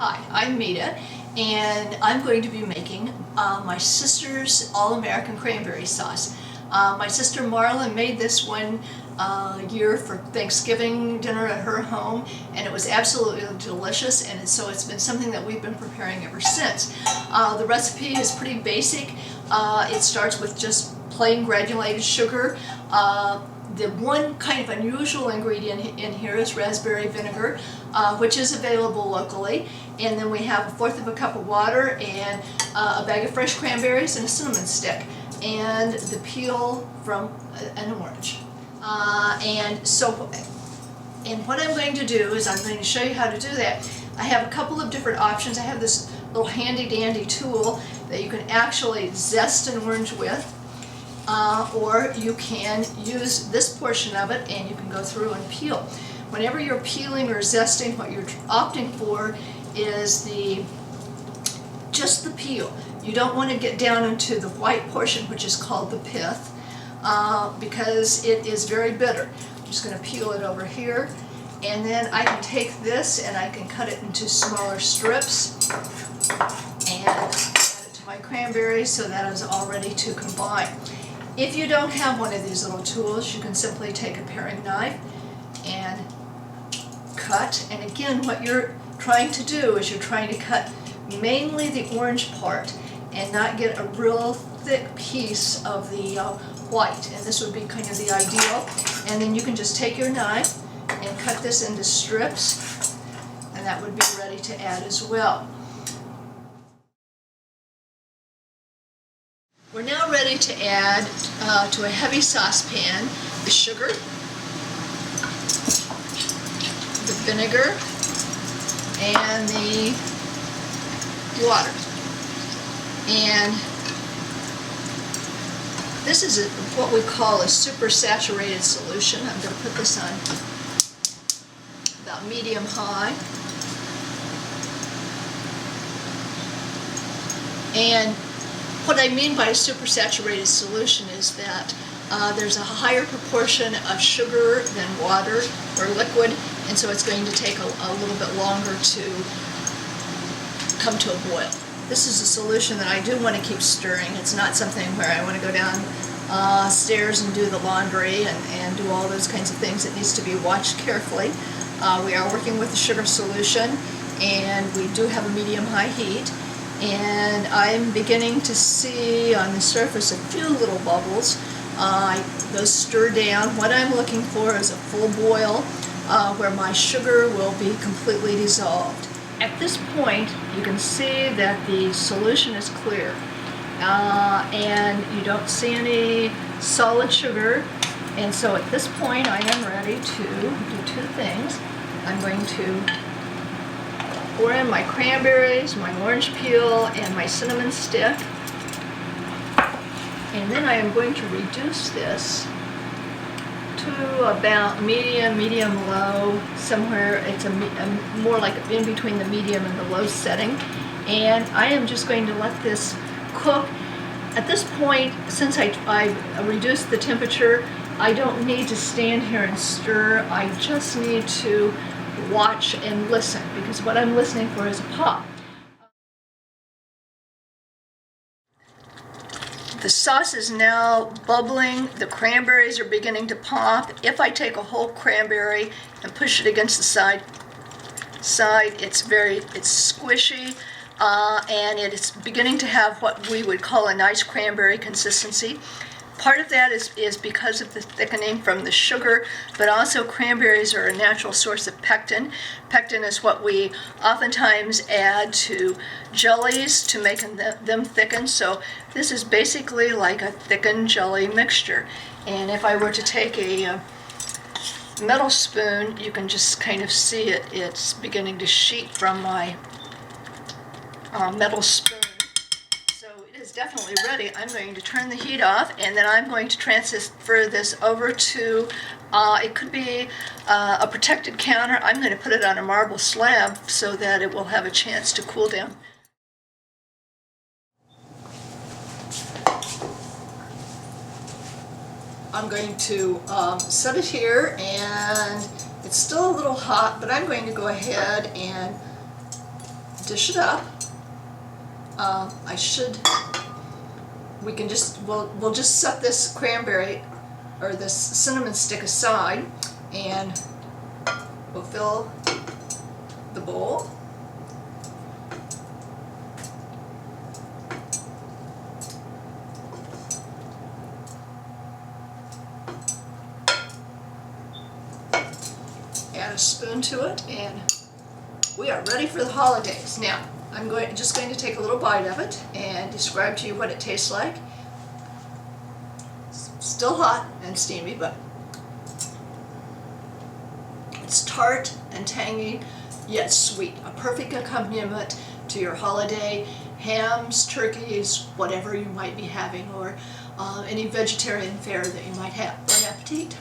Hi, I'm Mita, and I'm going to be making my sister's All-American Cranberry Sauce. My sister Marlon made this one year for Thanksgiving dinner at her home, and it was absolutely delicious, and so it's been something that we've been preparing ever since. The recipe is pretty basic. It starts with just plain granulated sugar. The one kind of unusual ingredient in here is raspberry vinegar, which is available locally. And then we have 1/4 cup of water and a bag of fresh cranberries and a cinnamon stick and the peel from an orange. And what I'm going to do is I'm going to show you how to do that. I have a couple of different options. I have this little handy dandy tool that you can actually zest an orange with. Or you can use this portion of it and you can go through and peel. Whenever you're peeling or zesting, what you're opting for is just the peel. You don't want to get down into the white portion, which is called the pith, because it is very bitter. I'm just going to peel it over here, and then I can take this and I can cut it into smaller strips and add it to my cranberries so that is all ready to combine. If you don't have one of these little tools, you can simply take a paring knife and cut. And again, what you're trying to do is you're trying to cut mainly the orange part and not get a real thick piece of the white. And this would be kind of the ideal. And then you can just take your knife and cut this into strips, and that would be ready to add as well. We're now ready to add to a heavy saucepan the sugar, the vinegar, and the water. And this is what we call a super saturated solution. I'm going to put this on about medium-high. And what I mean by a supersaturated solution is that there's a higher proportion of sugar than water or liquid, and so it's going to take a little bit longer to come to a boil. This is a solution that I do want to keep stirring. It's not something where I want to go down stairs and do the laundry and do all those kinds of things. It needs to be watched carefully. We are working with the sugar solution, and we do have a medium-high heat. And I'm beginning to see on the surface a few little bubbles. Those stir down. What I'm looking for is a full boil where my sugar will be completely dissolved. At this point, you can see that the solution is clear, and you don't see any solid sugar. And so at this point, I am ready to do two things. I'm going to pour in my cranberries, my orange peel, and my cinnamon stick. And then I am going to reduce this to about medium-low, somewhere. It's more like in between the medium and the low setting. And I am just going to let this cook. At this point, since I reduced the temperature, I don't need to stand here and stir. I just need to watch and listen, because what I'm listening for is a pop. The sauce is now bubbling. The cranberries are beginning to pop. If I take a whole cranberry and push it against the side, it's squishy, and it's beginning to have what we would call a nice cranberry consistency. Part of that is because of the thickening from the sugar, but also cranberries are a natural source of pectin. Pectin is what we oftentimes add to jellies to make them thicken. So this is basically like a thickened jelly mixture. And if I were to take a metal spoon, you can just kind of see it's beginning to sheet from my metal spoon. Is definitely ready. I'm going to turn the heat off, and then I'm going to transfer this over to, it could be a protected counter. I'm going to put it on a marble slab so that it will have a chance to cool down. I'm going to set it here, and it's still a little hot, but I'm going to go ahead and dish it up. We'll just set this cranberry or this cinnamon stick aside, and we'll fill the bowl. Add a spoon to it, and we are ready for the holidays. Now, I'm just going to take a little bite of it and describe to you what it tastes like. It's still hot and steamy, but it's tart and tangy, yet sweet. A perfect accompaniment to your holiday hams, turkeys, whatever you might be having, or any vegetarian fare that you might have. Bon appetit!